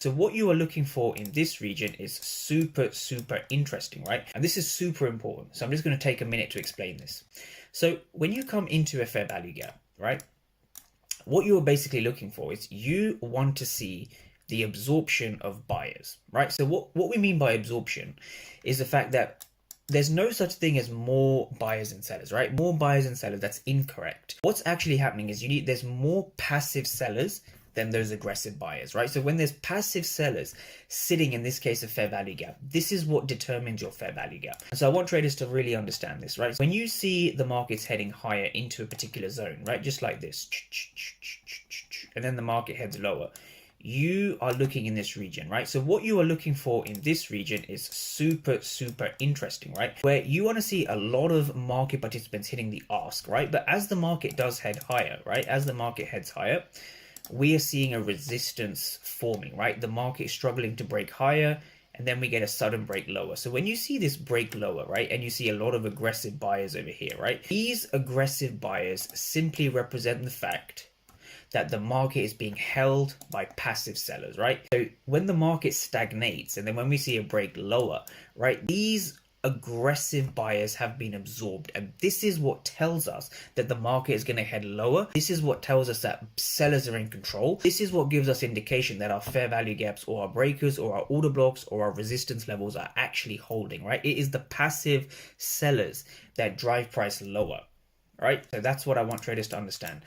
So what you are looking for in this region is super interesting, right? And this is super important. So I'm just going to take a minute to explain this. So when you come into a fair value gap, right, what you are basically looking for is you want to see the absorption of buyers, right? So what we mean by absorption is the fact that there's no such thing as more buyers and sellers, right? More buyers and sellers, that's incorrect. What's actually happening is there's more passive sellers than those aggressive buyers, right? So when there's passive sellers sitting in this case of fair value gap, this is what determines your fair value gap. So I want traders to really understand this, right? When you see the markets heading higher into a particular zone, right? Just like this, and then the market heads lower, you are looking in this region, right? So what you are looking for in this region is super interesting, right? Where you want to see a lot of market participants hitting the ask, right? But as the market does head higher, right? As the market heads higher, we are seeing a resistance forming, right? The market is struggling to break higher, and then we get a sudden break lower. So when you see this break lower, right, and you see a lot of aggressive buyers over here, right? These aggressive buyers simply represent the fact that the market is being held by passive sellers, right? So when the market stagnates and then when we see a break lower, right, these aggressive buyers have been absorbed, and this is what tells us that the market is going to head lower. This is what tells us that sellers are in control. This is what gives us indication that our fair value gaps or our breakers or our order blocks or our resistance levels are actually holding, right? It is the passive sellers that drive price lower. Right, so that's what I want traders to understand.